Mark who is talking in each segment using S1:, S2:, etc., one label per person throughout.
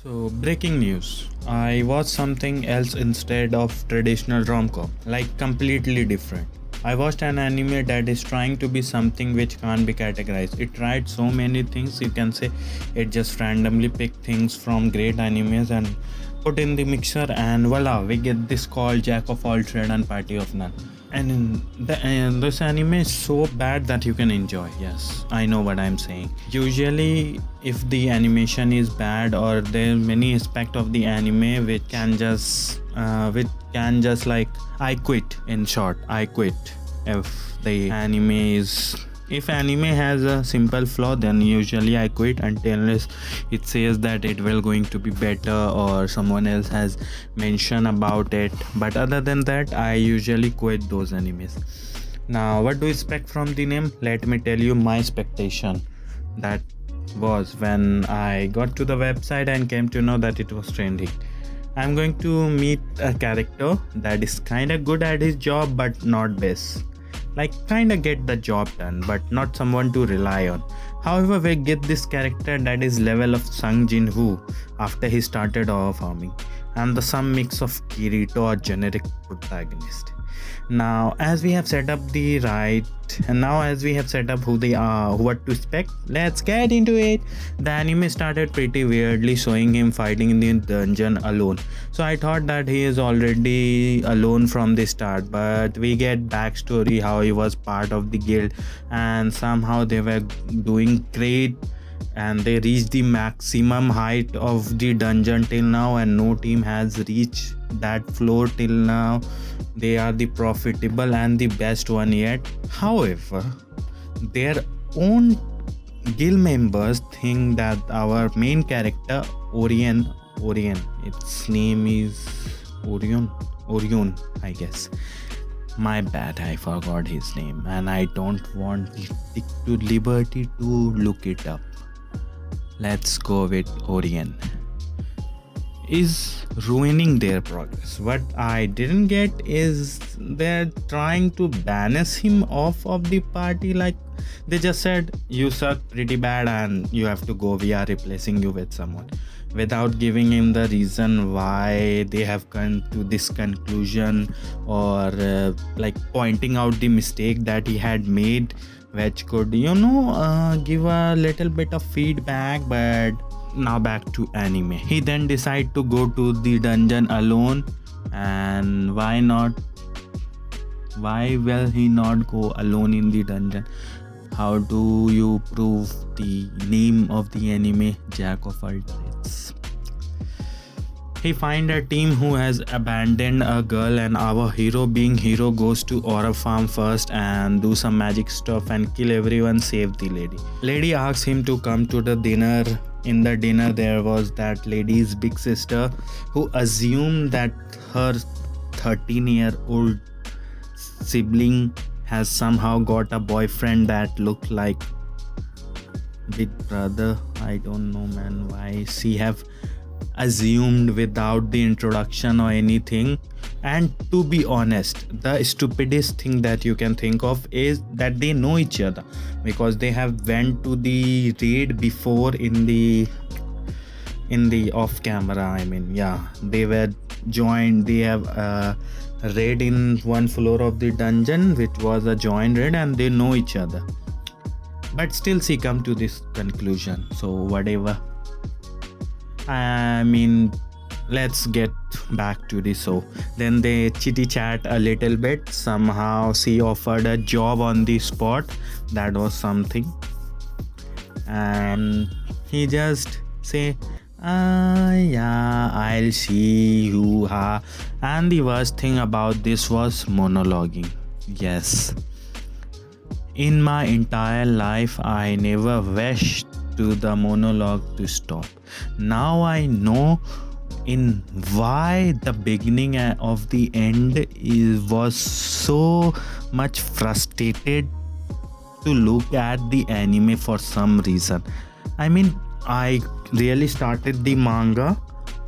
S1: So, breaking news. I watched something else instead of traditional rom-com, like completely different. I watched an anime that is trying to be something which can't be categorized. It tried so many things, you can say it just randomly picked things from great animes and put in the mixer, and voila, we get this called Jack of all trade and party of none. And this anime is so bad that you can enjoy. Yes, I know what I'm saying. Usually if the animation is bad or there are many aspect of the anime which can just like I quit. In short, I quit. If anime has a simple flaw, then usually I quit until it says that it will going to be better or someone else has mentioned about it. But other than that, I usually quit those animes. Now, what do you expect from the name? Let me tell you my expectation. That was when I got to the website and came to know that it was trending. I'm going to meet a character that is kind of good at his job but not best. Like kind of get the job done but not someone to rely on. However, we get this character that is level of Sung Jin Woo after he started farming, and the some mix of Kirito or generic protagonist. Now as we have set up who they are, what to expect, let's get into it. The anime started pretty weirdly showing him fighting in the dungeon alone, so I thought that he is already alone from the start, but we get backstory how he was part of the guild and somehow they were doing great and they reached the maximum height of the dungeon till now, and no team has reached that floor till now. They are the profitable and the best one yet. However, their own guild members think that our main character Orion, its name is Orion, I guess. My bad, I forgot his name and I don't want to take to liberty to look it up. Let's go with Orion. Is ruining their progress. What I didn't get is they're trying to banish him off of the party. Like they just said, you suck pretty bad and you have to go. We are replacing you with someone, without giving him the reason why they have come to this conclusion, or like pointing out the mistake that he had made, which could give a little bit of feedback. But now back to anime. He then decide to go to the dungeon alone, and why will he not go alone in the dungeon? How do you prove the name of the anime, Jack of all trades? He find a team who has abandoned a girl, and our hero being hero goes to Aura farm first and do some magic stuff and kill everyone save the lady. Lady asks him to come to the dinner. In the dinner there was that lady's big sister who assumed that her 13-year-old sibling has somehow got a boyfriend that looked like big brother. I don't know, man, why she have assumed without the introduction or anything. And to be honest, the stupidest thing that you can think of is that they know each other, because they have went to the raid before in the off camera. I mean, yeah, they were joined. They have raid in one floor of the dungeon, which was a joint raid, and they know each other. But still she come to this conclusion, so whatever. I mean, let's get back to the show. Then they chitty chat a little bit. Somehow she offered a job on the spot. That was something. And he just say, yeah, I'll see you. And the worst thing about this was monologuing. Yes. In my entire life, I never wished to the monologue to stop. Now I know in why the beginning of the end was so much frustrated to look at the anime for some reason. I mean, I really started the manga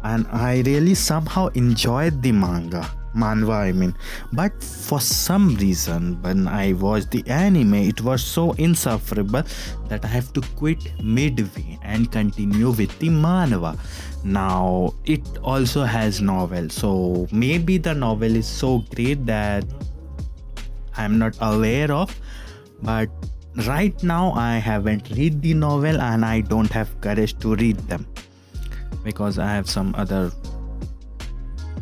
S1: and I really somehow enjoyed the manga. manhwa, I mean. But for some reason, when I watched the anime, it was so insufferable that I have to quit midway and continue with the manhwa. Now, it also has novel, so maybe the novel is so great that I'm not aware of, but right now I haven't read the novel and I don't have courage to read them because I have some other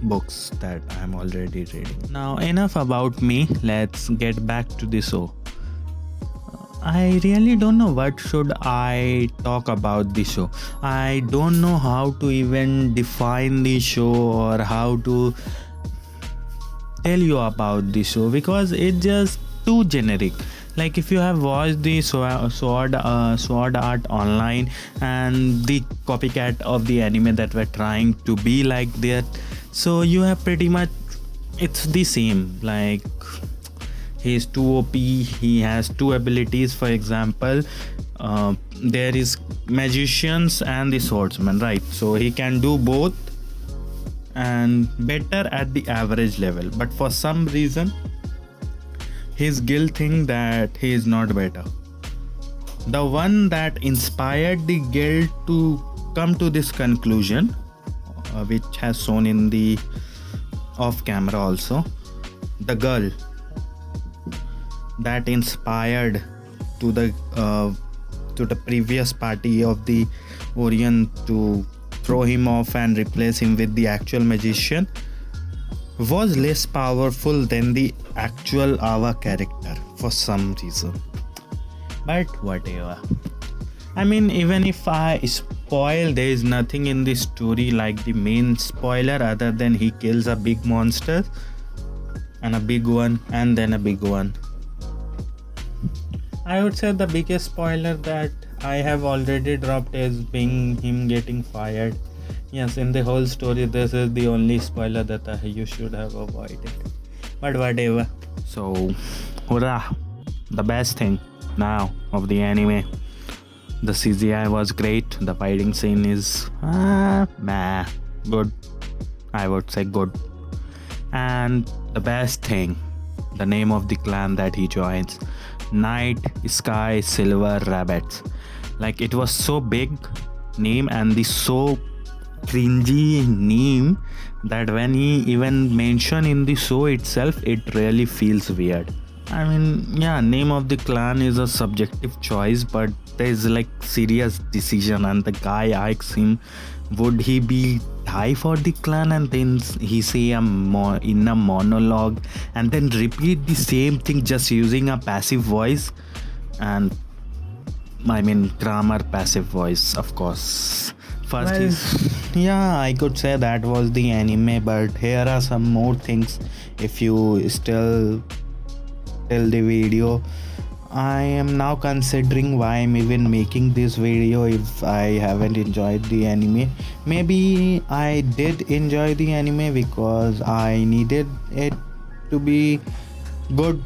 S1: books that I'm already reading. Now, enough about me. Let's get back to the show. I really don't know what should I talk about the show. I don't know how to even define the show or how to tell you about the show because it's just too generic. Like if you have watched the Sword Art Online and the copycat of the anime that were trying to be like that, so you have pretty much it's the same. Like he's too OP, he has two abilities. For example, there is magicians and the swordsman, right? So he can do both and better at the average level, but for some reason his guild think that he is not better. The one that inspired the guild to come to this conclusion, which has shown in the off camera also, the girl that inspired to the previous party of the Orion to throw him off and replace him with the actual magician, was less powerful than the actual Ava character for some reason. But whatever. I mean, even if I spoil, there is nothing in the story like the main spoiler other than he kills a big monster and a big one and then a big one. I would say the biggest spoiler that I have already dropped is being him getting fired. Yes, in the whole story, this is the only spoiler that you should have avoided. But whatever. So, hurrah! The best thing now of the anime. The CGI was great. The fighting scene is good. I would say good. And the best thing, the name of the clan that he joins, Night Sky Silver Rabbits. Like it was so big name and the so cringy name that when he even mentioned in the show itself, it really feels weird. I mean, yeah, name of the clan is a subjective choice, but there's like serious decision and the guy asks him, would he be die for the clan, and then he say in a monologue and then repeat the same thing just using a passive voice. And I mean grammar passive voice, of course. First, yeah, I could say that was the anime, but here are some more things. If you still till the video, I am now considering why I'm even making this video if I haven't enjoyed the anime. Maybe I did enjoy the anime because I needed it to be good,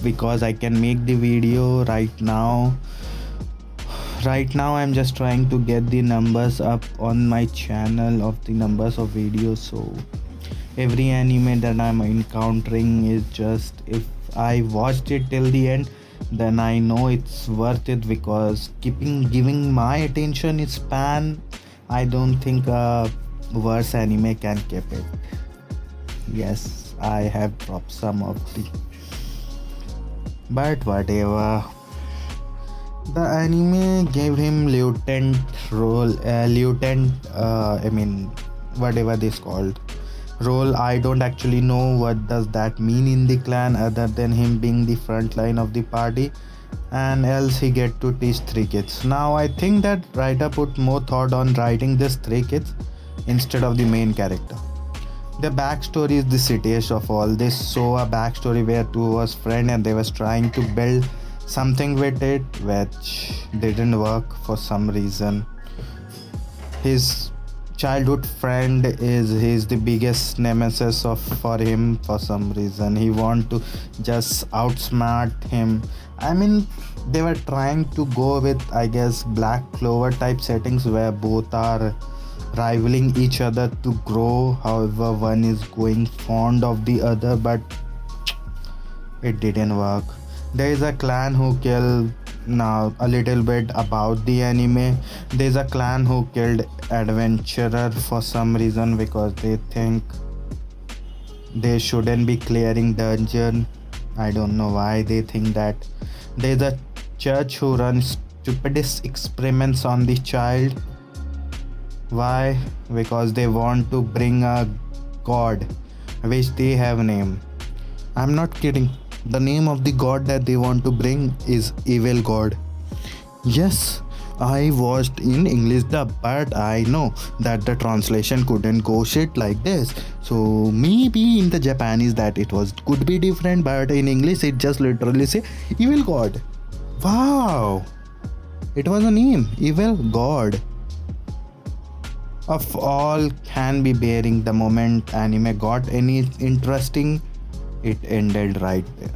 S1: because I can make the video right now. Right now I'm just trying to get the numbers up on my channel of the numbers of videos, so every anime that I'm encountering is just, if I watched it till the end, then I know it's worth it, because giving my attention span, I don't think a worse anime can keep it. Yes, I have dropped some of the, but whatever. The anime gave him lieutenant role, whatever this called role. I don't actually know what does that mean in the clan other than him being the front line of the party, and else he get to teach 3 kids. Now I think that writer put more thought on writing this 3 kids instead of the main character. The backstory is the shittiest of all. They show a backstory where 2 was friends and they was trying to build something with it, which didn't work for some reason. His childhood friend is the biggest nemesis for him for some reason. He want to just outsmart him. I mean, they were trying to go with, I guess, Black Clover type settings where both are
S2: rivaling each other to grow. However, one is going fond of the other, but it didn't work. There is a clan who killed. Now a little bit about the anime. There's a clan who killed adventurer for some reason because they think they shouldn't be clearing dungeon. I don't know why they think that. There's a church who runs stupidest experiments on the child. Why? Because they want to bring a god which they have named. I'm not kidding. The name of the god that they want to bring is Evil God. Yes, I watched in English dub, but I know that the translation couldn't go shit like this. So maybe in the Japanese that it was could be different, but in English it just literally say Evil God. Wow, it was a name, Evil God. Of all can be bearing the moment anime got any interesting, it ended right there.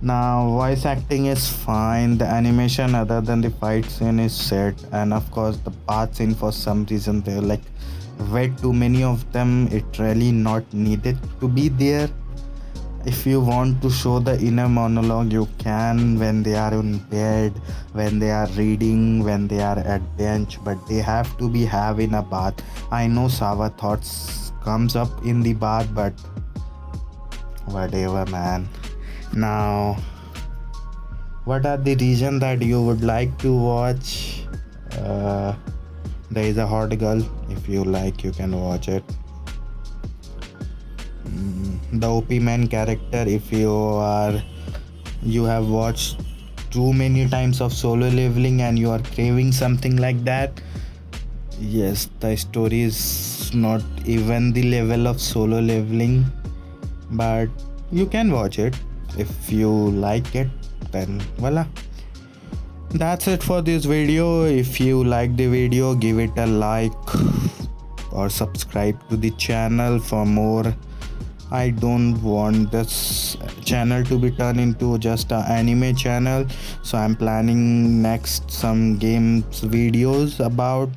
S2: Now, voice acting is fine, the animation other than the fight scene is set, and of course, the bath scene for some reason they're like way too many of them. It really not needed to be there. If you want to show the inner monologue, you can when they are in bed, when they are reading, when they are at bench, but they have to be having a bath. I know Sawa thoughts comes up in the bath, but whatever, man. Now, what are the reasons that you would like to watch? There is a hot girl. If you like, you can watch it. The OP man character. If you have watched too many times of Solo Leveling and you are craving something like that. Yes, the story is not even the level of Solo Leveling, but you can watch it. If you like it, then voila. That's it for this video. If you like the video, give it a like or subscribe to the channel for more. I don't want this channel to be turned into just an anime channel, so I'm planning next some games videos about